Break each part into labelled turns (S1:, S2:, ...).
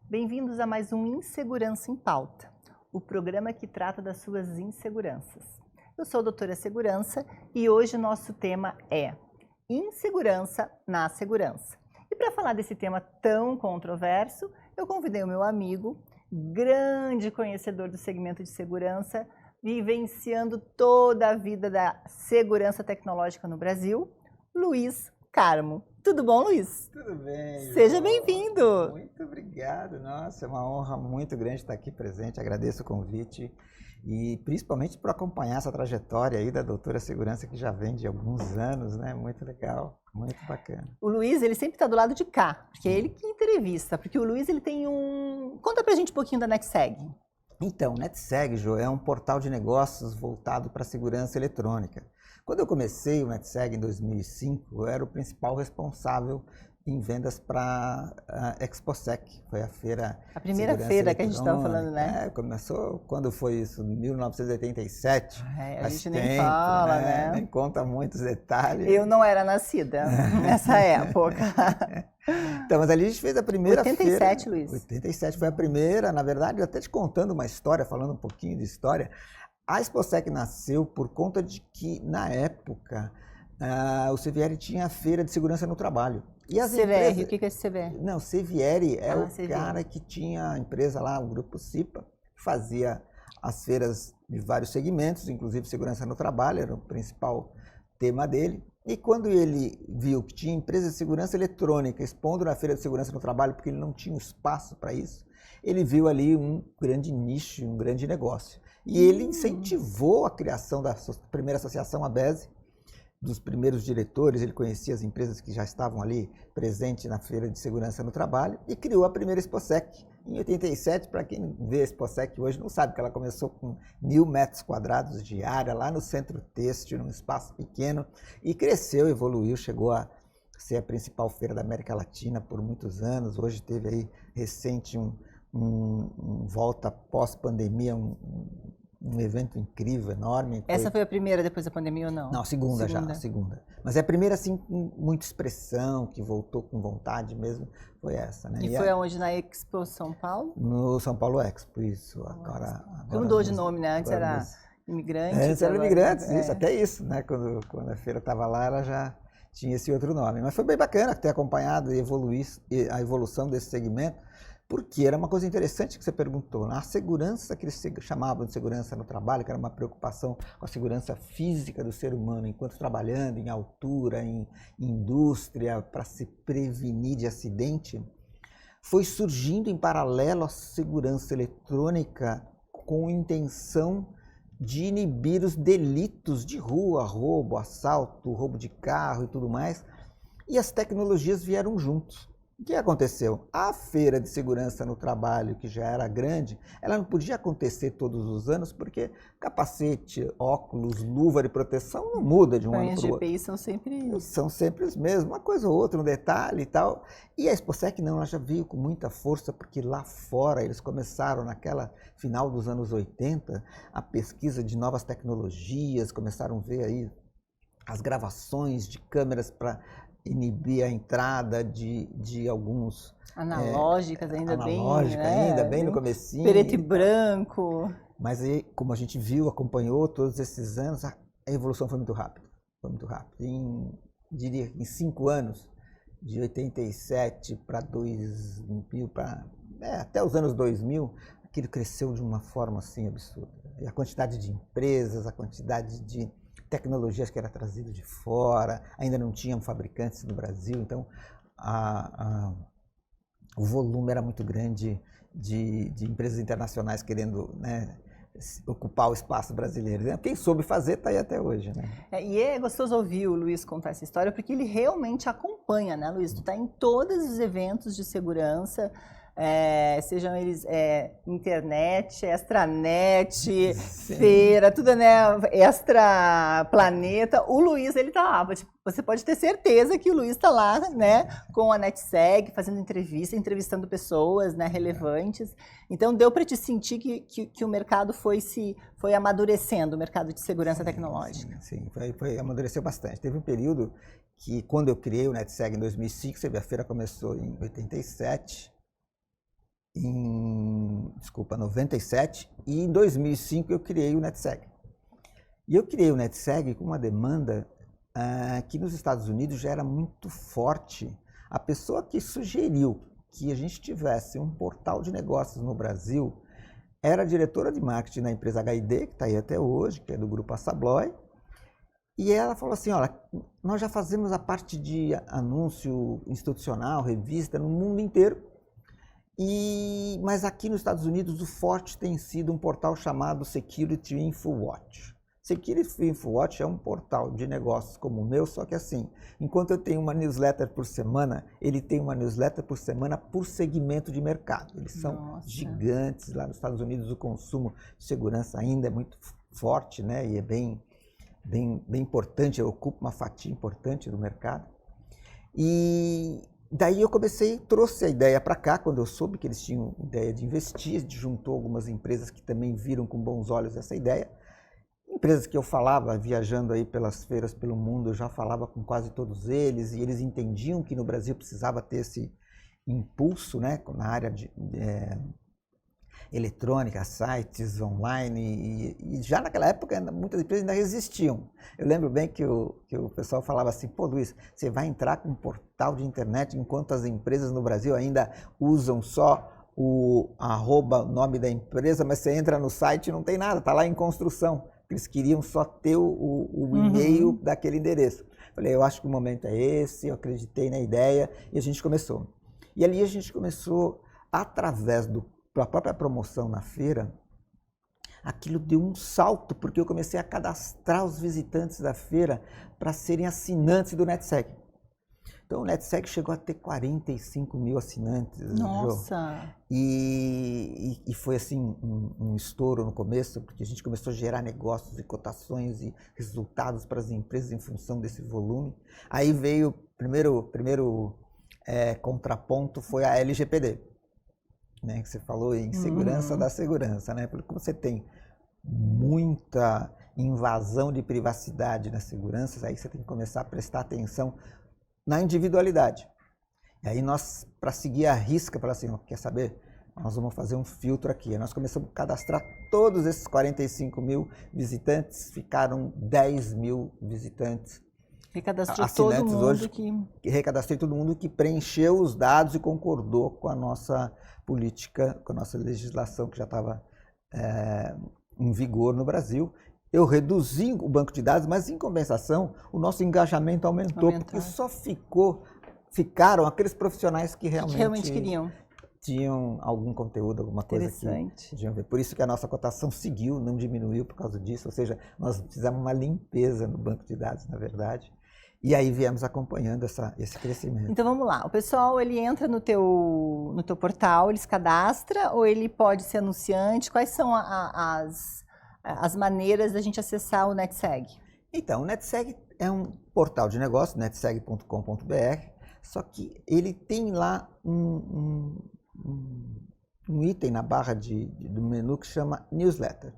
S1: Bem-vindos a mais um Insegurança em Pauta, o programa que trata das suas inseguranças. Eu sou a doutora Segurança e hoje o nosso tema é Insegurança na Segurança. E para falar desse tema tão controverso, eu convidei o meu amigo, grande conhecedor do segmento de segurança, vivenciando toda a vida da segurança tecnológica no Brasil, Luiz Carmo. Tudo bom, Luiz?
S2: Tudo bem.
S1: Seja bem-vindo.
S2: Muito obrigado. Nossa, é uma honra muito grande estar aqui presente. Agradeço o convite e principalmente por acompanhar essa trajetória aí da doutora Segurança que já vem de alguns anos, né? Muito legal, muito bacana.
S1: O Luiz, ele sempre está do lado de cá, porque é ele que entrevista, porque o Luiz, ele tem Conta pra gente um pouquinho da NetSeg.
S2: Então, NetSeg, Jo, é um portal de negócios voltado para a segurança eletrônica. Quando eu comecei o NetSeg em 2005, eu era o principal responsável em vendas para a ExpoSec, foi a feira.
S1: A primeira feira que a gente estava falando, né?
S2: Começou, quando foi isso? Em 1987.
S1: A gente nem fala, né?
S2: Nem conta muitos detalhes.
S1: Eu não era nascida nessa época.
S2: Então, mas ali a gente fez a primeira
S1: 87,
S2: feira.
S1: Luiz.
S2: 87 foi a primeira, na verdade, até te contando uma história, falando um pouquinho de história. A ExpoSec nasceu por conta de que, na época, o CVR tinha a feira de segurança no trabalho.
S1: E as CVR, o que é esse CVR?
S2: Não, CVR é o
S1: CVR.
S2: cara que tinha a empresa lá, o Grupo CIPA, que fazia as feiras de vários segmentos, inclusive segurança no trabalho, era o principal tema dele. E quando ele viu que tinha empresa de segurança eletrônica expondo na feira de segurança no trabalho, porque ele não tinha um espaço para isso, ele viu ali um grande nicho, um grande negócio. E ele incentivou a criação da primeira associação, a BESE, dos primeiros diretores, ele conhecia as empresas que já estavam ali presentes na Feira de Segurança no Trabalho e criou a primeira ExpoSec. Em 87, para quem vê a ExpoSec hoje não sabe que ela começou com 1.000 metros quadrados de área, lá no Centro Têxtil, num espaço pequeno, e cresceu, evoluiu, chegou a ser a principal feira da América Latina por muitos anos. Hoje teve aí recente volta pós-pandemia, um evento incrível, enorme.
S1: Essa foi a primeira depois da pandemia ou não?
S2: Não, a segunda já, a segunda. Mas é a primeira, assim, com muita expressão, que voltou com vontade mesmo, foi essa, né?
S1: E foi aonde? Na Expo São Paulo?
S2: No São Paulo Expo, isso. Agora
S1: mudou de nome, né? Antes era Imigrante.
S2: Antes era Imigrantes, isso, até isso, né? Quando a feira estava lá, ela já tinha esse outro nome. Mas foi bem bacana ter acompanhado a evolução desse segmento, porque era uma coisa interessante que você perguntou. A segurança que eles chamavam de segurança no trabalho, que era uma preocupação com a segurança física do ser humano, enquanto trabalhando em altura, em indústria, para se prevenir de acidente, foi surgindo em paralelo à segurança eletrônica com intenção de inibir os delitos de rua, roubo, assalto, roubo de carro e tudo mais, e as tecnologias vieram juntos. O que aconteceu? A feira de segurança no trabalho, que já era grande, ela não podia acontecer todos os anos, porque capacete, óculos, luva de proteção não muda de um ano para o outro.
S1: Os GPIs
S2: são sempre os mesmos, uma coisa ou outra, um detalhe e tal. E a ExpoSec não, ela já veio com muita força, porque lá fora eles começaram, naquela final dos anos 80, a pesquisa de novas tecnologias, começaram a ver aí as gravações de câmeras para inibir a entrada de alguns...
S1: Analógicas, ainda bem
S2: no comecinho.
S1: Preto e branco.
S2: Mas aí, como a gente viu, acompanhou todos esses anos, a evolução foi muito rápida. Foi muito rápida. Diria que em 5 anos, de 87 para 2000, até os anos 2000, aquilo cresceu de uma forma assim absurda. E a quantidade de empresas, a quantidade de tecnologias que era trazido de fora, ainda não tinham fabricantes no Brasil, então o volume era muito grande de empresas internacionais querendo, né, ocupar o espaço brasileiro. Quem soube fazer está aí até hoje, né?
S1: E é gostoso ouvir o Luiz contar essa história, porque ele realmente acompanha, né, Luiz? Tu está em todos os eventos de segurança, sejam eles internet, extranet, feira, tudo, né, extra planeta. O Luiz, ele tá lá. Tipo, você pode ter certeza que o Luiz está lá, né, com a NetSeg, fazendo entrevistando pessoas, né, relevantes. Então, deu para te sentir que o mercado foi amadurecendo, o mercado de segurança tecnológica.
S2: Sim, amadureceu bastante. Teve um período que, quando eu criei o NetSeg em 2005, a feira começou em 87, em 97, e em 2005 eu criei o NetSeg. E eu criei o NetSeg com uma demanda que nos Estados Unidos já era muito forte. A pessoa que sugeriu que a gente tivesse um portal de negócios no Brasil era a diretora de marketing da empresa HID, que está aí até hoje, que é do grupo Assabloy. E ela falou assim, olha, nós já fazemos a parte de anúncio institucional, revista, no mundo inteiro, mas aqui nos Estados Unidos o forte tem sido um portal chamado Security InfoWatch. Security InfoWatch é um portal de negócios como o meu, só que assim, enquanto eu tenho uma newsletter por semana, ele tem uma newsletter por semana por segmento de mercado. Eles são gigantes. Lá nos Estados Unidos o consumo de segurança ainda é muito forte, né? E é bem importante, ocupa uma fatia importante do mercado. E daí eu trouxe a ideia para cá, quando eu soube que eles tinham ideia de investir, a gente juntou algumas empresas que também viram com bons olhos essa ideia. Empresas que eu falava, viajando aí pelas feiras pelo mundo, eu já falava com quase todos eles, e eles entendiam que no Brasil precisava ter esse impulso, né, na área de eletrônica, sites online, e já naquela época muitas empresas ainda resistiam. Eu lembro bem que o pessoal falava assim, pô Luiz, você vai entrar com um portal de internet enquanto as empresas no Brasil ainda usam só o nome da empresa, mas você entra no site e não tem nada, está lá em construção. Eles queriam só ter o e-mail daquele endereço. Falei, eu acho que o momento é esse, eu acreditei na ideia e a gente começou. E ali a gente começou, através da própria promoção na feira, aquilo deu um salto, porque eu comecei a cadastrar os visitantes da feira para serem assinantes do NetSeg. Então o NetSeg chegou a ter 45 mil assinantes.
S1: Nossa!
S2: E foi assim um estouro no começo, porque a gente começou a gerar negócios e cotações e resultados para as empresas em função desse volume. Aí veio o primeiro contraponto, foi a LGPD, né, que você falou em segurança da segurança, né? Porque você tem muita invasão de privacidade na segurança, aí você tem que começar a prestar atenção na individualidade. E aí nós, para seguir a risca, falar assim, quer saber? Nós vamos fazer um filtro aqui. Aí nós começamos a cadastrar todos esses 45 mil visitantes, ficaram 10 mil visitantes.
S1: Recadastrou todo mundo
S2: hoje, recadastrei todo mundo que preencheu os dados e concordou com a nossa política, com a nossa legislação que já estava em vigor no Brasil. Eu reduzi o banco de dados, mas em compensação o nosso engajamento aumentou. Porque só ficaram aqueles profissionais que realmente
S1: queriam.
S2: Tinham algum conteúdo, alguma coisa que podiam ver. Por isso que a nossa cotação seguiu, não diminuiu por causa disso. Ou seja, nós fizemos uma limpeza no banco de dados, na verdade. E aí viemos acompanhando esse crescimento.
S1: Então vamos lá, o pessoal ele entra no teu portal, ele se cadastra ou ele pode ser anunciante? Quais são as maneiras da gente acessar o NetSeg?
S2: Então, o NetSeg é um portal de negócio, netseg.com.br, só que ele tem lá um item na barra do menu que chama Newsletter.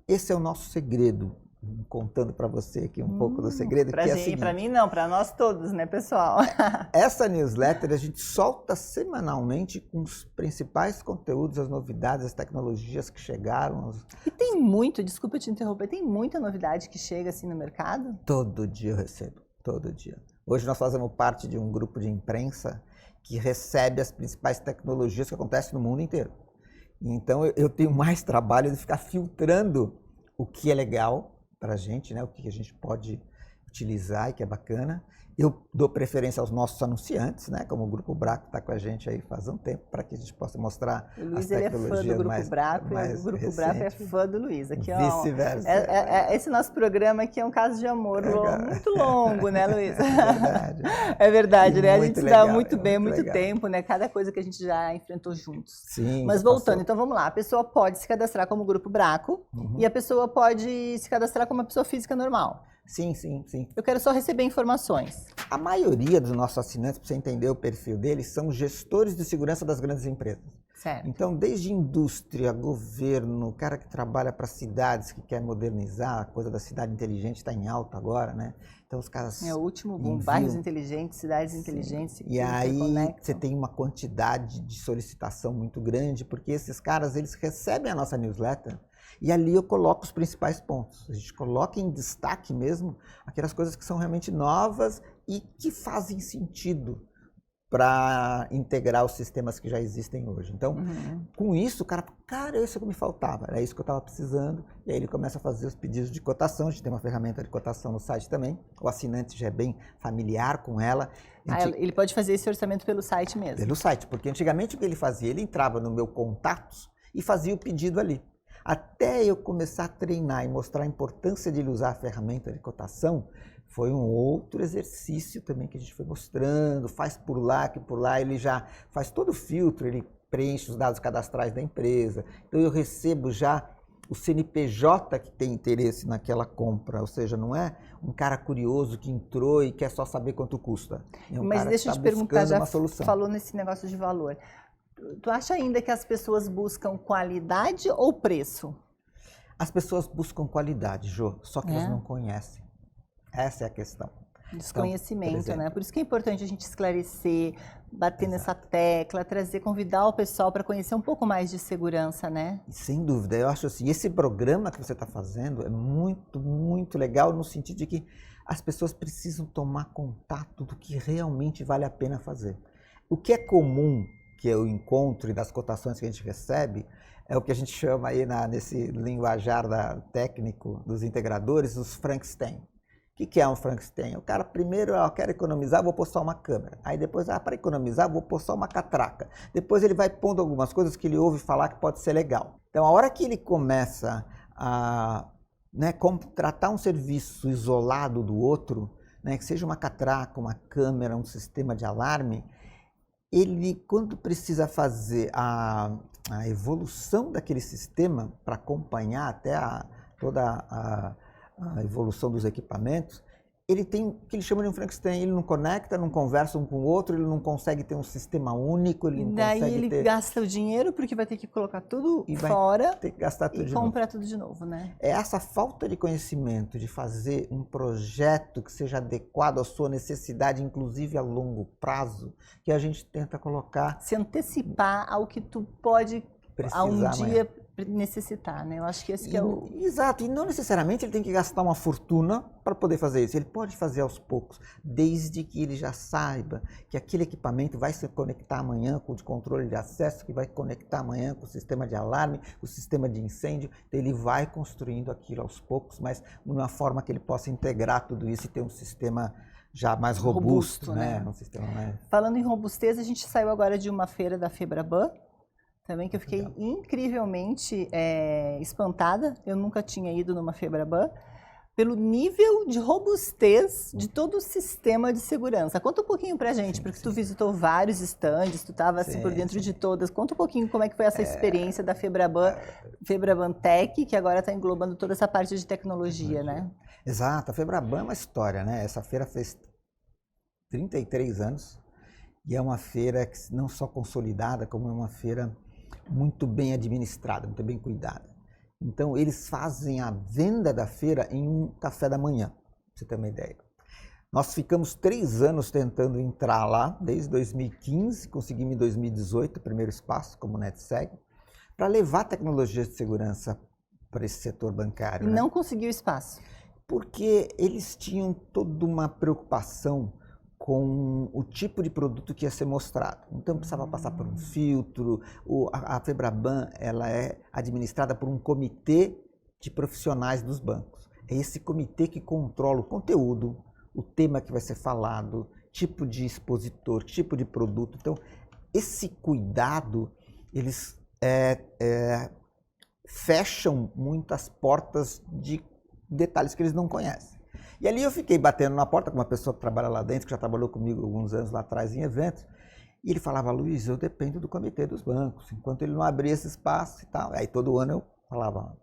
S2: Esse é o nosso segredo, contando para você aqui um pouco do segredo.
S1: Para mim não, para nós todos, né, pessoal?
S2: Essa newsletter a gente solta semanalmente com os principais conteúdos, as novidades, as tecnologias que chegaram.
S1: E tem desculpa te interromper, tem muita novidade que chega assim no mercado?
S2: Todo dia eu recebo, todo dia. Hoje nós fazemos parte de um grupo de imprensa que recebe as principais tecnologias que acontecem no mundo inteiro. Então eu tenho mais trabalho de ficar filtrando o que é legal para a gente, né? O que a gente pode utilizar e que é bacana. Eu dou preferência aos nossos anunciantes, né? Como o Grupo Braco está com a gente aí faz um tempo, para que a gente possa mostrar as tecnologias mais recentes. O Luiz ele é fã do Grupo Braco e o Grupo Braco é fã do Luiz. Vice-versa.
S1: Esse nosso programa aqui é um caso de amor muito longo, né, Luiz?
S2: É verdade.
S1: É verdade, né? A gente se dá muito bem, muito
S2: legal.
S1: Tempo, né? Cada coisa que a gente já enfrentou juntos.
S2: Sim.
S1: Mas voltando, então vamos lá. A pessoa pode se cadastrar como Grupo Braco e a pessoa pode se cadastrar como uma pessoa física normal.
S2: Sim, sim, sim.
S1: Eu quero só receber informações.
S2: A maioria dos nossos assinantes, para você entender o perfil deles, são gestores de segurança das grandes empresas.
S1: Certo.
S2: Então, desde indústria, governo, o cara que trabalha para cidades, que quer modernizar, a coisa da cidade inteligente está em alta agora, né? Então, os caras
S1: É o último boom,
S2: enviam...
S1: bairros inteligentes, cidades inteligentes.
S2: E aí você tem uma quantidade de solicitação muito grande, porque esses caras, eles recebem a nossa newsletter e ali eu coloco os principais pontos. A gente coloca em destaque mesmo aquelas coisas que são realmente novas e que fazem sentido para integrar os sistemas que já existem hoje. Então, com isso, o cara, isso é o que me faltava, era isso que eu estava precisando, e aí ele começa a fazer os pedidos de cotação. A gente tem uma ferramenta de cotação no site também, o assinante já é bem familiar com ela.
S1: Ele pode fazer esse orçamento pelo site mesmo?
S2: Pelo site, porque antigamente o que ele fazia? Ele entrava no meu contatos e fazia o pedido ali. Até eu começar a treinar e mostrar a importância de ele usar a ferramenta de cotação, foi um outro exercício também que a gente foi mostrando, faz por lá, que por lá ele já faz todo o filtro, ele preenche os dados cadastrais da empresa. Então eu recebo já o CNPJ que tem interesse naquela compra, ou seja, não é um cara curioso que entrou e quer só saber quanto custa. É um
S1: Mas
S2: cara
S1: deixa eu
S2: que
S1: te perguntar, já
S2: solução.
S1: Falou nesse negócio de valor. Tu acha ainda que as pessoas buscam qualidade ou preço?
S2: As pessoas buscam qualidade, Jô, só que elas não conhecem. Essa é a questão.
S1: Desconhecimento,
S2: então,
S1: né? Por isso que é importante a gente esclarecer, bater nessa tecla, convidar o pessoal para conhecer um pouco mais de segurança, né?
S2: Sem dúvida, eu acho assim, esse programa que você está fazendo é muito, muito legal no sentido de que as pessoas precisam tomar contato do que realmente vale a pena fazer. O que é comum que eu encontro e das cotações que a gente recebe é o que a gente chama aí nesse linguajar técnico dos integradores, os Frankenstein. O que é um Frankenstein? O cara primeiro, quero economizar, vou pôr só uma câmera. Aí depois, para economizar, vou pôr só uma catraca. Depois ele vai pondo algumas coisas que ele ouve falar que pode ser legal. Então, a hora que ele começa a contratar um serviço isolado do outro, que seja uma catraca, uma câmera, um sistema de alarme, ele, quando precisa fazer a evolução daquele sistema para acompanhar até toda a evolução dos equipamentos, ele tem o que ele chama de um Frankenstein. Ele não conecta, não conversa um com o outro, ele não consegue ter um sistema único, ele não
S1: daí
S2: consegue
S1: ele gasta o dinheiro porque vai ter que colocar tudo fora
S2: ter que gastar tudo
S1: e comprar tudo de novo, né?
S2: É essa falta de conhecimento de fazer um projeto que seja adequado à sua necessidade, inclusive a longo prazo, que a gente tenta colocar.
S1: Se antecipar ao que tu pode
S2: precisar
S1: um dia necessitar, né? Eu acho que esse que é o...
S2: Exato, e não necessariamente ele tem que gastar uma fortuna para poder fazer isso. Ele pode fazer aos poucos, desde que ele já saiba que aquele equipamento vai se conectar amanhã com o controle de acesso, que vai conectar amanhã com o sistema de alarme, o sistema de incêndio. Então ele vai construindo aquilo aos poucos, mas de uma forma que ele possa integrar tudo isso e ter um sistema já mais robusto, né? Um sistema mais...
S1: Falando em robustez, a gente saiu agora de uma feira da Febraban, também que eu fiquei incrivelmente espantada. Eu nunca tinha ido numa Febraban pelo nível de robustez de todo o sistema de segurança. Conta um pouquinho pra gente, porque tu visitou vários stands, tu estava assim por dentro de todas. Conta um pouquinho como é que foi essa experiência da Febraban Tech, que agora está englobando toda essa parte de tecnologia, né?
S2: Exato, a Febraban é uma história, né? Essa feira fez 33 anos e é uma feira que não só consolidada, como é uma feira muito bem administrada, muito bem cuidada. Então, eles fazem a venda da feira em um café da manhã, pra você ter uma ideia. Nós ficamos 3 anos tentando entrar lá, desde 2015, conseguimos em 2018 o primeiro espaço como NetSeg, para levar tecnologias de segurança para esse setor bancário.
S1: E não conseguiu espaço.
S2: Porque eles tinham toda uma preocupação com o tipo de produto que ia ser mostrado. Então precisava passar por um filtro. A Febraban ela é administrada por um comitê de profissionais dos bancos. É esse comitê que controla o conteúdo, o tema que vai ser falado, tipo de expositor, tipo de produto. Então esse cuidado, eles fecham muitas portas de detalhes que eles não conhecem. E ali eu fiquei batendo na porta com uma pessoa que trabalha lá dentro, que já trabalhou comigo alguns anos lá atrás em eventos, e ele falava: Luiz, eu dependo do comitê dos bancos, enquanto ele não abrir esse espaço e tal. Aí todo ano eu falava,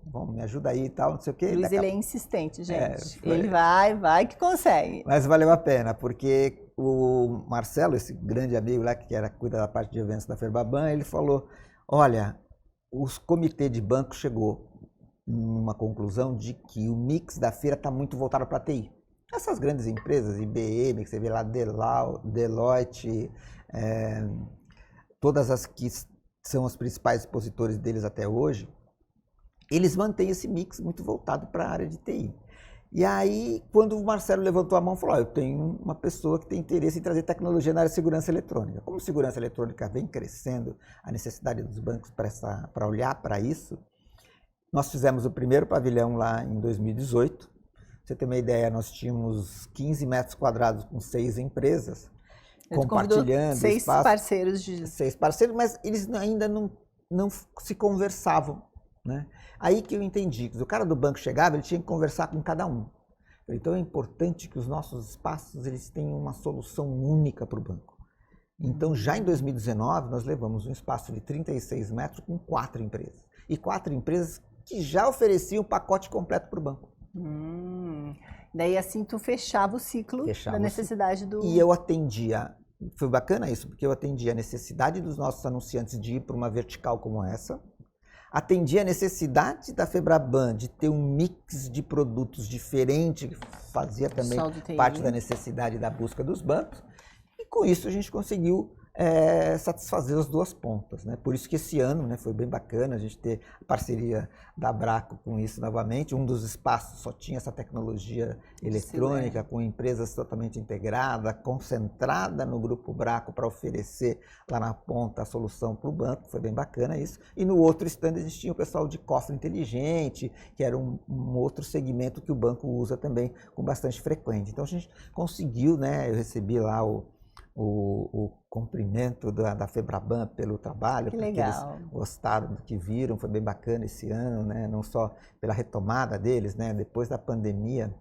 S2: vamos, me ajuda aí e tal, não sei o quê.
S1: Luiz, ele é insistente, gente.
S2: foi...
S1: Ele vai que consegue.
S2: Mas valeu a pena, porque o Marcelo, esse grande amigo lá que cuida da parte de eventos da Febraban, ele falou, olha, os comitês de banco chegou numa conclusão de que o mix da feira está muito voltado para a TI. Essas grandes empresas, IBM, que você vê lá, Deloitte, todas as que são os principais expositores deles até hoje, eles mantêm esse mix muito voltado para a área de TI. E aí, quando o Marcelo levantou a mão, falou, eu tenho uma pessoa que tem interesse em trazer tecnologia na área de segurança eletrônica. Como segurança eletrônica vem crescendo, a necessidade dos bancos para olhar para isso, nós fizemos o primeiro pavilhão lá em 2018. Pra você ter uma ideia, nós tínhamos 15 metros quadrados com 6 empresas, compartilhando
S1: 6
S2: espaço.
S1: parceiros
S2: 6 parceiros, mas eles ainda não se conversavam, né? Aí que eu entendi, que o cara do banco chegava, ele tinha que conversar com cada um. Então é importante que os nossos espaços eles tenham uma solução única para o banco. Então já em 2019 nós levamos um espaço de 36 metros com 4 empresas. E 4 empresas que já ofereciam o pacote completo para o banco.
S1: Daí assim tu fechava o ciclo da necessidade do...
S2: E eu atendia, foi bacana isso, porque eu atendia a necessidade dos nossos anunciantes de ir para uma vertical como essa, atendia a necessidade da Febraban de ter um mix de produtos diferente, que fazia também parte da necessidade da busca dos bancos, e com isso a gente conseguiu satisfazer as duas pontas, né? Por isso que esse ano, né, foi bem bacana a gente ter a parceria da Abraco com isso novamente. Um dos espaços só tinha essa tecnologia eletrônica, com empresas totalmente integradas, concentrada no Grupo Braco para oferecer lá na ponta a solução para o banco. Foi bem bacana isso. E no outro stand a gente tinha o pessoal de cofre inteligente, que era um outro segmento que o banco usa também com bastante frequência. Então a gente conseguiu, né, eu recebi lá o cumprimento da Febraban pelo trabalho, porque eles gostaram do que viram, foi bem bacana esse ano, né? Não só pela retomada deles, né? Depois da pandemia,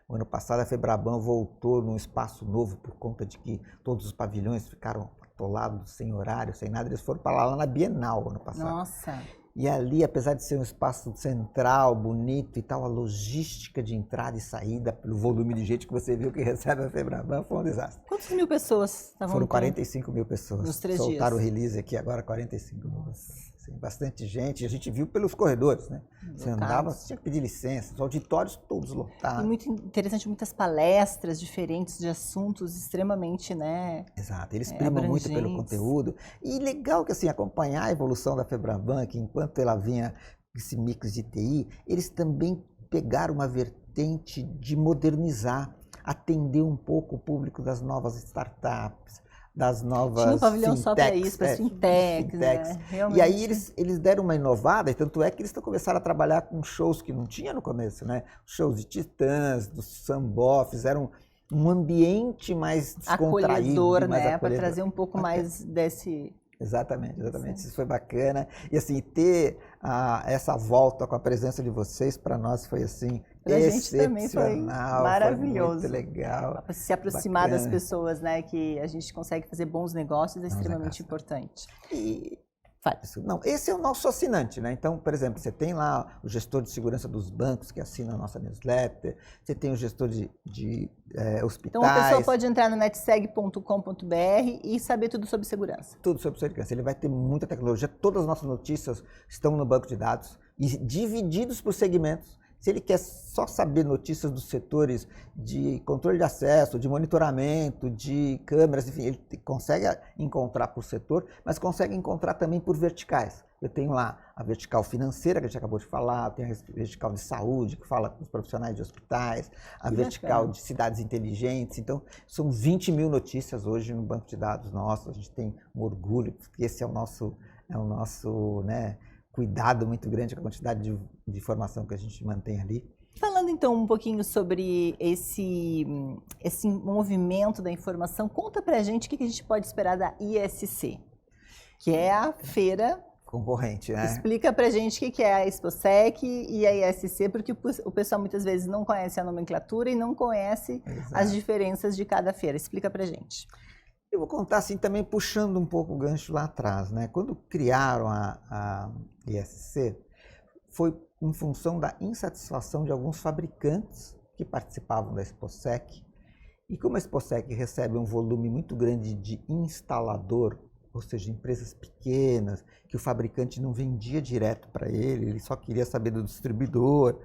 S2: o ano passado a Febraban voltou num espaço novo por conta de que todos os pavilhões ficaram atolados, sem horário, sem nada, eles foram para lá na Bienal ano passado.
S1: Nossa!
S2: E ali, apesar de ser um espaço central, bonito e tal, a logística de entrada e saída, pelo volume de gente que você viu que recebe a Febraban, foi um desastre.
S1: Quantas mil pessoas estavam?
S2: Foram 45 mil pessoas.
S1: Nos 3 dias.
S2: Soltaram o release aqui agora, 45 mil. Assim, bastante gente. A gente viu pelos corredores, né? Você andava, você tinha que pedir licença. Os auditórios todos lotados.
S1: E muito interessante, muitas palestras diferentes de assuntos extremamente, né?
S2: Exato. Eles primam muito pelo conteúdo. E legal que, assim, acompanhar a evolução da Febraban, que enquanto ela vinha esse mix de TI, eles também pegaram uma vertente de modernizar, atender um pouco o público das novas startups, das novas
S1: tinha um pavilhão
S2: fintechs,
S1: só para isso, para fintechs, né?
S2: E aí eles deram uma inovada, e tanto é que eles começaram a trabalhar com shows que não tinha no começo, né? Shows de Titãs, do Sambó, fizeram um ambiente mais descontraído,
S1: acolhedor,
S2: mais
S1: né?
S2: acolhedor.
S1: Para trazer um pouco mais desse...
S2: Exatamente. Isso foi bacana. E assim, ter essa volta com a presença de vocês, para nós foi assim,
S1: pra gente também foi maravilhoso.
S2: Foi muito legal.
S1: Se aproximar das pessoas, né? Que a gente consegue fazer bons negócios é extremamente importante.
S2: E não, esse é o nosso assinante, né? Então, por exemplo, você tem lá o gestor de segurança dos bancos que assina a nossa newsletter, você tem o gestor de hospitais.
S1: Então a pessoa pode entrar no netseg.com.br e saber tudo sobre segurança.
S2: Tudo sobre segurança. Ele vai ter muita tecnologia, todas as nossas notícias estão no banco de dados e divididos por segmentos. Se ele quer só saber notícias dos setores de controle de acesso, de monitoramento, de câmeras, enfim, ele consegue encontrar por setor, mas consegue encontrar também por verticais. Eu tenho lá a vertical financeira, que a gente acabou de falar, tem a vertical de saúde, que fala com os profissionais de hospitais, a vertical de cidades inteligentes. Então, são 20 mil notícias hoje no banco de dados nosso. A gente tem um orgulho, porque esse é o nosso né, cuidado muito grande com a quantidade de informação que a gente mantém ali.
S1: Falando então um pouquinho sobre esse movimento da informação, conta pra gente o que a gente pode esperar da ISC, que é a feira
S2: concorrente, né?
S1: Explica pra gente o que é a Exposec e a ISC, porque o pessoal muitas vezes não conhece a nomenclatura e não conhece as diferenças de cada feira. Explica pra gente.
S2: Eu vou contar assim também puxando um pouco o gancho lá atrás, né? Quando criaram a ISC, foi em função da insatisfação de alguns fabricantes que participavam da Exposec. E como a Exposec recebe um volume muito grande de instalador, ou seja, empresas pequenas, que o fabricante não vendia direto para ele só queria saber do distribuidor.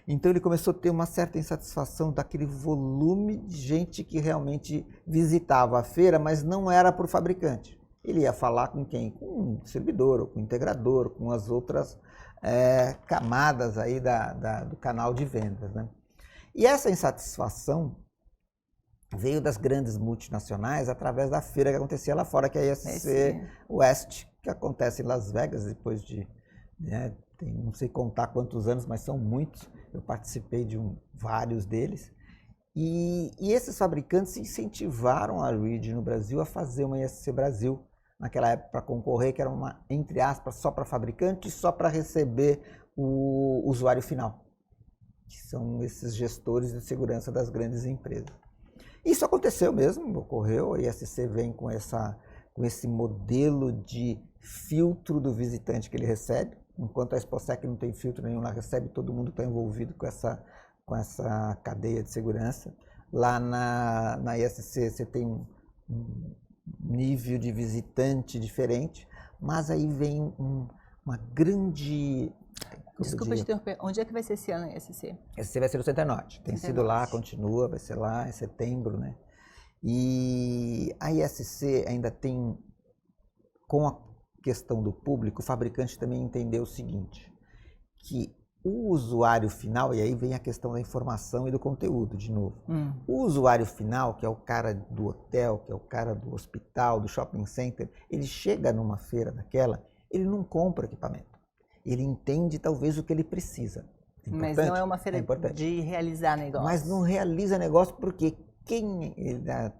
S2: Então ele começou a ter uma certa insatisfação daquele volume de gente que realmente visitava a feira, mas não era para o fabricante. Ele ia falar com quem? Com um distribuidor, ou com um integrador, com as outras camadas aí do canal de vendas, né? E essa insatisfação veio das grandes multinacionais através da feira que acontecia lá fora, que é a ISC West, que acontece em Las Vegas depois de, né, não sei contar quantos anos, mas são muitos. Eu participei de vários deles. E esses fabricantes incentivaram a Reed no Brasil a fazer uma ISC Brasil, naquela época para concorrer, que era uma, entre aspas, só para fabricante e só para receber o usuário final, que são esses gestores de segurança das grandes empresas. Isso aconteceu mesmo, ocorreu, a ISC vem com esse modelo de filtro do visitante que ele recebe, enquanto a Exposec não tem filtro nenhum, ela recebe todo mundo que está envolvido com essa cadeia de segurança. Lá na ISC você tem um nível de visitante diferente, mas aí vem uma grande...
S1: Desculpa te interromper, onde é que vai ser esse ano a ISC?
S2: ISC vai ser no Center Norte, tem sido lá, continua, vai ser lá em setembro, né? E a ISC ainda tem, com a questão do público, o fabricante também entendeu o seguinte, que o usuário final, e aí vem a questão da informação e do conteúdo, de novo. O usuário final, que é o cara do hotel, que é o cara do hospital, do shopping center, ele chega numa feira daquela, ele não compra equipamento. Ele entende talvez o que ele precisa.
S1: Mas não é uma feira de realizar negócio.
S2: Mas não realiza negócio porque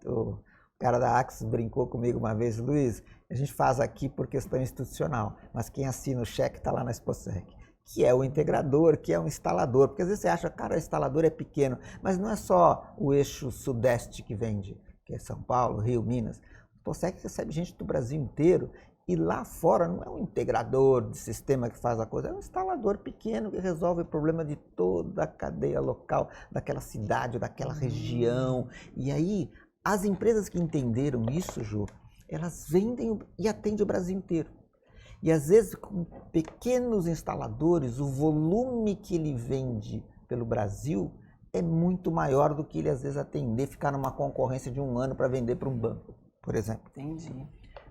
S2: o cara da Axis brincou comigo uma vez, Luiz, a gente faz aqui por questão institucional, mas quem assina o cheque está lá na Exposec, que é o integrador, que é o instalador, porque às vezes você acha, cara, o instalador é pequeno, mas não é só o eixo sudeste que vende, que é São Paulo, Rio, Minas. A Exposec recebe gente do Brasil inteiro. E lá fora não é um integrador de sistema que faz a coisa, é um instalador pequeno que resolve o problema de toda a cadeia local, daquela cidade, daquela região. E aí, as empresas que entenderam isso, Ju, elas vendem e atendem o Brasil inteiro. E às vezes, com pequenos instaladores, o volume que ele vende pelo Brasil é muito maior do que ele às vezes atender, ficar numa concorrência de um ano para vender para um banco, por exemplo.
S1: Entendi.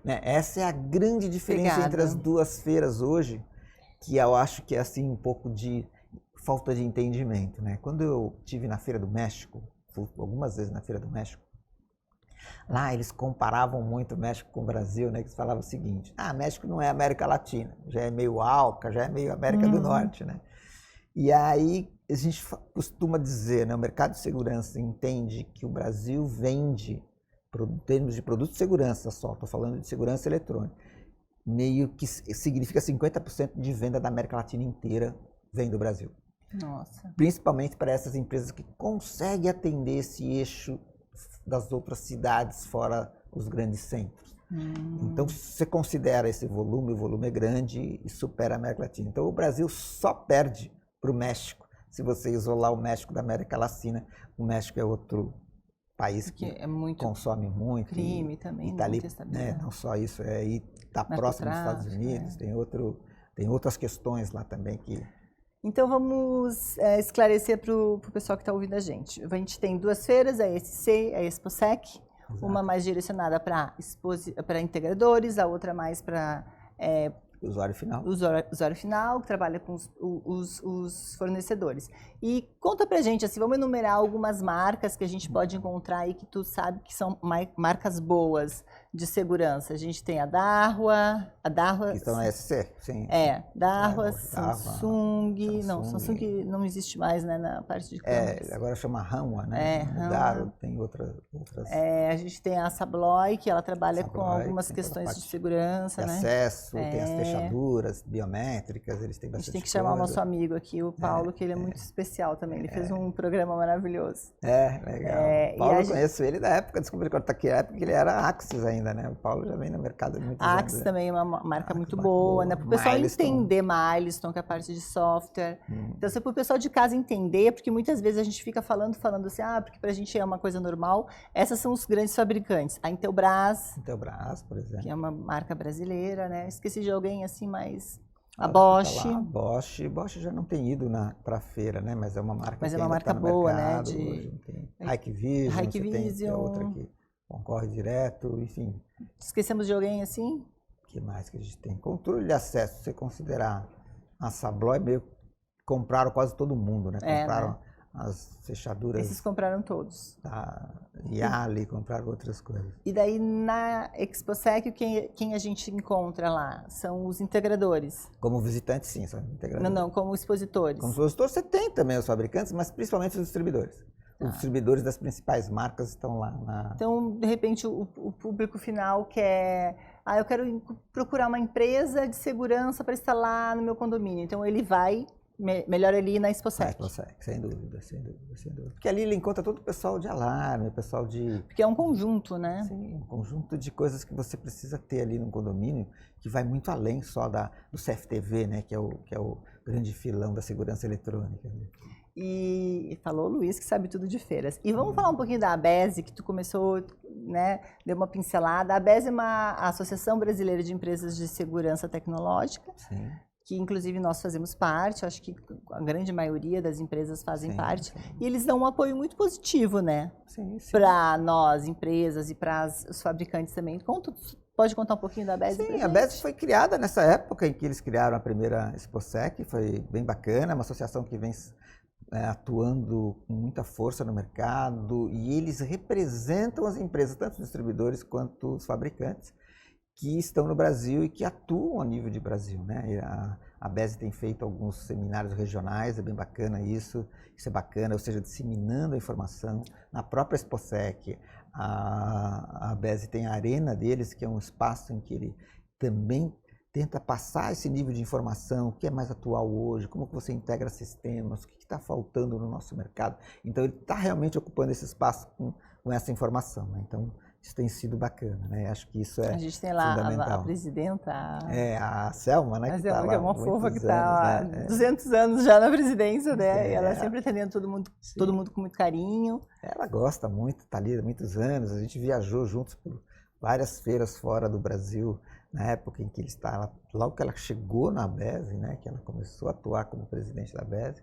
S2: Essa é a grande diferença entre as duas feiras hoje, que eu acho que é assim um pouco de falta de entendimento, né? Quando eu estive na Feira do México, fui algumas vezes na Feira do México, lá eles comparavam muito o México com o Brasil, né? Que eles falavam o seguinte, México não é América Latina, já é meio Alca, já é meio América do Norte, né? E aí a gente costuma dizer, né? O mercado de segurança entende que o Brasil vende, em termos de produtos de segurança só, estou falando de segurança eletrônica, meio que significa 50% de venda da América Latina inteira vem do Brasil.
S1: Nossa.
S2: Principalmente para essas empresas que conseguem atender esse eixo das outras cidades fora os grandes centros. Então, se você considera esse volume, o volume é grande e supera a América Latina. Então, o Brasil só perde para o México. Se você isolar o México da América Latina, o México é outro país que consome muito.
S1: Crime também,
S2: e tá ali, né, não só isso, está próximo dos Estados Unidos, tem outras questões lá também que...
S1: Então vamos esclarecer para o pessoal que está ouvindo a gente. A gente tem duas feiras, a ESC, a Exposec, exato, uma mais direcionada para integradores, a outra mais para...
S2: usuário final.
S1: Usuário final, que trabalha com os fornecedores. E conta pra gente, assim, vamos enumerar algumas marcas que a gente pode encontrar aí que tu sabe que são marcas boas de segurança. A gente tem a Dahua...
S2: Que estão na SC, sim.
S1: Dahua, Samsung... Não, Samsung não existe mais, né, na parte de câmeras.
S2: Agora chama Hanwha, né? Mudaram, tem outras...
S1: a gente tem a Sabloy, que ela trabalha com algumas questões de segurança,
S2: de
S1: né?
S2: acesso, tem as fechaduras biométricas, eles têm bastante coisa.
S1: A gente tem que chamar o nosso amigo aqui, o Paulo, que ele é muito especial também. Ele fez um programa maravilhoso.
S2: Legal. Paulo, eu conheço ele da época, descobri que ele era Axis ainda. ainda, né? O Paulo já vem no mercado de muitos
S1: A
S2: anos.
S1: Axis também é uma marca
S2: Axis,
S1: muito
S2: marca
S1: boa,
S2: boa.
S1: né? Para o pessoal
S2: Milestone.
S1: entender Milestone, que é a parte de software. Então, se para o pessoal de casa entender, porque muitas vezes a gente fica falando assim, porque para a gente é uma coisa normal, essas são os grandes fabricantes. A Intelbras,
S2: Por exemplo.
S1: que é uma marca brasileira, né? Esqueci de alguém assim, mas... A
S2: Bosch.
S1: Bosch.
S2: Bosch já não tem ido para a feira, né? Mas é uma marca
S1: Mas
S2: que
S1: é uma
S2: ainda
S1: marca
S2: tá no
S1: boa,
S2: mercado.
S1: né?
S2: Hoje tem Hikvision, tem outra que concorre direto, enfim.
S1: Esquecemos de alguém assim?
S2: O que mais que a gente tem? Controle de acesso, se você considerar a Sabloy, meio que compraram quase todo mundo, né? Compraram, né? As fechaduras.
S1: Esses compraram todos.
S2: Da Yali, compraram outras coisas.
S1: E daí na ExpoSec, quem a gente encontra lá? São os integradores.
S2: Como visitante, sim, são integradores.
S1: Não, como expositores.
S2: Como expositores, você tem também os fabricantes, mas principalmente os distribuidores. Os distribuidores das principais marcas estão lá.
S1: Então, de repente, o público final quer... eu quero procurar uma empresa de segurança para instalar no meu condomínio. Então, ele vai... Melhor ali na ExpoSec.
S2: Sem dúvida. Porque ali ele encontra todo o pessoal de alarme, o pessoal de...
S1: Porque é um conjunto, né?
S2: Sim, um conjunto de coisas que você precisa ter ali no condomínio, que vai muito além só do CFTV, né? Que é o grande filão da segurança eletrônica. Né?
S1: E falou o Luiz, que sabe tudo de feiras. E vamos falar um pouquinho da ABESE, que tu começou, né? Deu uma pincelada. A ABESE é uma Associação Brasileira de Empresas de Segurança Tecnológica.
S2: Sim.
S1: Que inclusive nós fazemos parte, acho que a grande maioria das empresas fazem parte, e eles dão um apoio muito positivo, né? Para nós, empresas, e para os fabricantes também. Pode contar um pouquinho da ABESE?
S2: Sim, a ABESE foi criada nessa época em que eles criaram a primeira ExpoSec, foi bem bacana, uma associação que vem atuando com muita força no mercado, e eles representam as empresas, tanto os distribuidores quanto os fabricantes, que estão no Brasil e que atuam a nível de Brasil, né? A ABESE tem feito alguns seminários regionais, é bem bacana isso é bacana, ou seja, disseminando a informação. Na própria ExpoSec, a ABESE tem a arena deles, que é um espaço em que ele também tenta passar esse nível de informação, o que é mais atual hoje, como que você integra sistemas, o que está faltando no nosso mercado. Então, ele está realmente ocupando esse espaço com essa informação, né? Então, isso tem sido bacana, né? Acho que isso é fundamental.
S1: A gente tem lá a presidenta...
S2: a Selma, né?
S1: A Selma, que é uma fofa que está há 200
S2: né?
S1: anos já na presidência, né? E ela sempre atendendo todo mundo com muito carinho.
S2: Ela gosta muito, está ali há muitos anos. A gente viajou juntos por várias feiras fora do Brasil, na época em que ele estava... Logo que ela chegou na ABESE, né? Que ela começou a atuar como presidente da ABESE.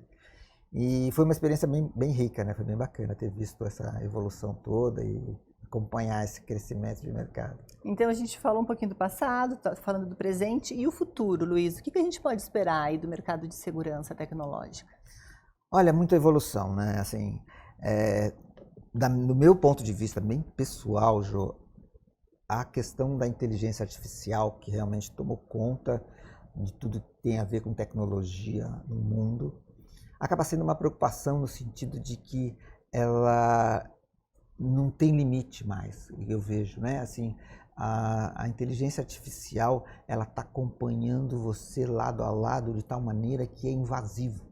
S2: E foi uma experiência bem rica, né? Foi bem bacana ter visto essa evolução toda e acompanhar esse crescimento de mercado.
S1: Então a gente falou um pouquinho do passado, tá falando do presente e o futuro, Luiz. O que a gente pode esperar aí do mercado de segurança tecnológica?
S2: Olha, muita evolução, né? Assim, do meu ponto de vista bem pessoal, Jô, a questão da inteligência artificial que realmente tomou conta de tudo que tem a ver com tecnologia no mundo, acaba sendo uma preocupação no sentido de que ela não tem limite mais, eu vejo, né? Assim, a inteligência artificial, ela está acompanhando você lado a lado de tal maneira que é invasivo,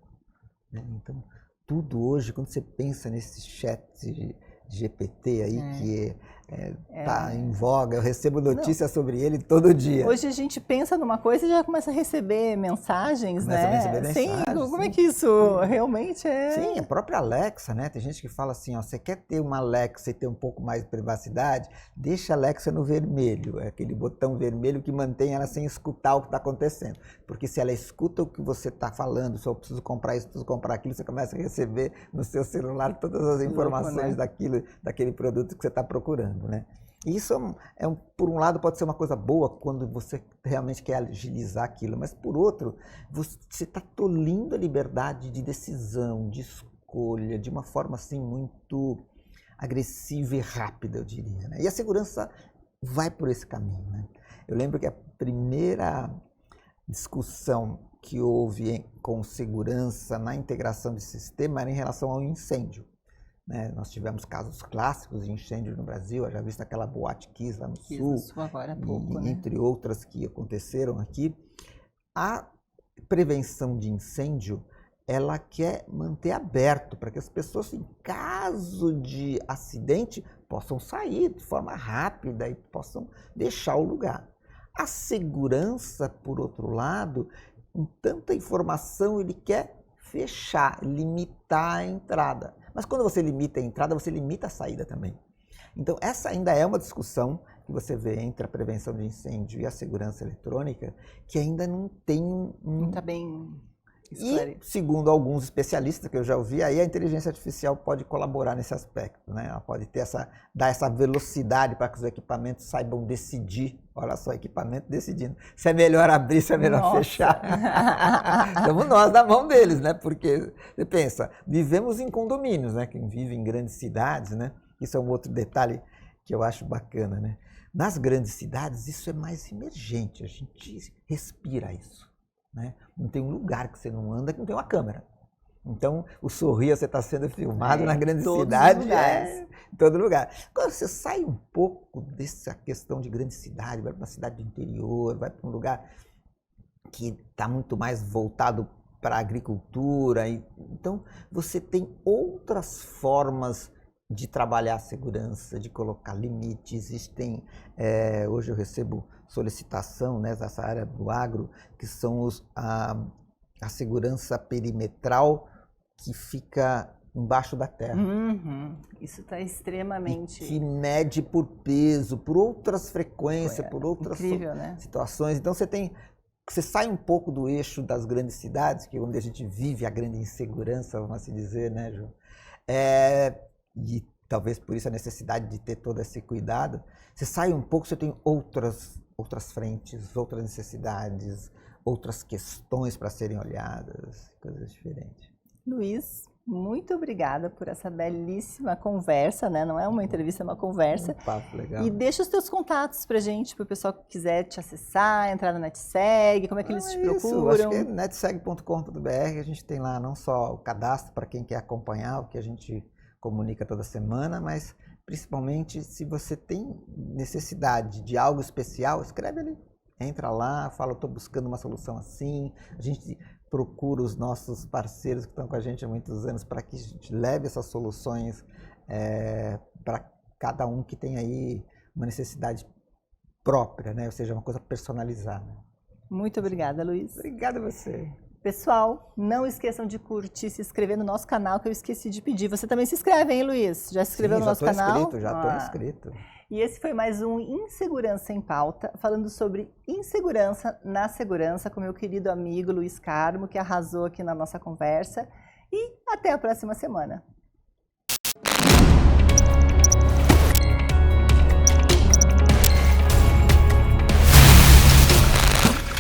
S2: né? Então, tudo hoje, quando você pensa nesse chat GPT aí, que está em voga, eu recebo notícias sobre ele todo dia.
S1: Hoje a gente pensa numa coisa e já começa a receber mensagens,
S2: começa
S1: né?
S2: A receber mensagens,
S1: como é que isso realmente é?
S2: Sim, a própria Alexa, né? Tem gente que fala assim, ó, você quer ter uma Alexa e ter um pouco mais de privacidade? Deixa a Alexa no vermelho, é aquele botão vermelho que mantém ela sem escutar o que está acontecendo. Porque se ela escuta o que você está falando, se eu preciso comprar isso, preciso comprar aquilo, você começa a receber no seu celular todas as informações daquele produto que você está procurando, né? E isso, por um lado, pode ser uma coisa boa quando você realmente quer agilizar aquilo, mas por outro, você está tolhindo a liberdade de decisão, de escolha, de uma forma assim muito agressiva e rápida, eu diria, né? E a segurança vai por esse caminho, né? Eu lembro que a primeira discussão que houve com segurança na integração de sistema era em relação ao incêndio. Né? Nós tivemos casos clássicos de incêndio no Brasil, já visto aquela Boate Kiss lá no Sul,
S1: agora há pouco, né?
S2: Entre outras que aconteceram aqui. A prevenção de incêndio, ela quer manter aberto para que as pessoas, em caso de acidente, possam sair de forma rápida e possam deixar o lugar. A segurança, por outro lado, com tanta informação, ele quer fechar, limitar a entrada. Mas quando você limita a entrada, você limita a saída também. Então, essa ainda é uma discussão que você vê entre a prevenção de incêndio e a segurança eletrônica, que ainda não tem
S1: Não está bem
S2: E, segundo alguns especialistas que eu já ouvi, aí a inteligência artificial pode colaborar nesse aspecto, né? Ela pode ter dar essa velocidade para que os equipamentos saibam decidir. Olha só, equipamento decidindo se é melhor abrir, se é melhor fechar. Estamos nós na mão deles, né? Porque, você pensa, vivemos em condomínios, né? Quem vive em grandes cidades, né? Isso é um outro detalhe que eu acho bacana, né? Nas grandes cidades, isso é mais emergente, a gente respira isso. Né? Não tem um lugar que você não anda que não tem uma câmera. Então, o sorrir, você está sendo filmado na grande cidade, em todo lugar. Quando você sai um pouco dessa questão de grande cidade, vai para uma cidade do interior, vai para um lugar que está muito mais voltado para a agricultura, então você tem outras formas de trabalhar a segurança, de colocar limites. Existem, hoje eu recebo solicitação, né, nessa área do agro, que são a segurança perimetral que fica embaixo da terra.
S1: Isso está extremamente...
S2: E que mede por peso, por outras frequências, por outras situações. Então você sai um pouco do eixo das grandes cidades, que é onde a gente vive a grande insegurança, vamos assim dizer, né, Ju? E talvez por isso a necessidade de ter todo esse cuidado. Você sai um pouco, você tem outras frentes, outras necessidades, outras questões para serem olhadas, coisas diferentes.
S1: Luiz, muito obrigada por essa belíssima conversa, né? Não é uma entrevista, é uma conversa.
S2: Um papo legal.
S1: E deixa os teus contatos pra gente, para o pessoal que quiser te acessar, entrar no NetSeg, como é que eles te procuram?
S2: Acho que é netseg.com.br, a gente tem lá não só o cadastro para quem quer acompanhar o que a gente comunica toda semana, mas principalmente se você tem necessidade de algo especial, escreve ali, entra lá, fala, estou buscando uma solução assim, a gente procura os nossos parceiros que estão com a gente há muitos anos para que a gente leve essas soluções para cada um que tem aí uma necessidade própria, né? Ou seja, uma coisa personalizada.
S1: Muito obrigada, Luiz.
S2: Obrigado a você.
S1: Pessoal, não esqueçam de curtir e se inscrever no nosso canal, que eu esqueci de pedir. Você também se inscreve, hein, Luiz? Já se inscreveu no nosso canal?
S2: Já estou inscrito.
S1: E esse foi mais um Insegurança em Pauta, falando sobre insegurança na segurança, com meu querido amigo Luiz Carmo, que arrasou aqui na nossa conversa. E até a próxima semana.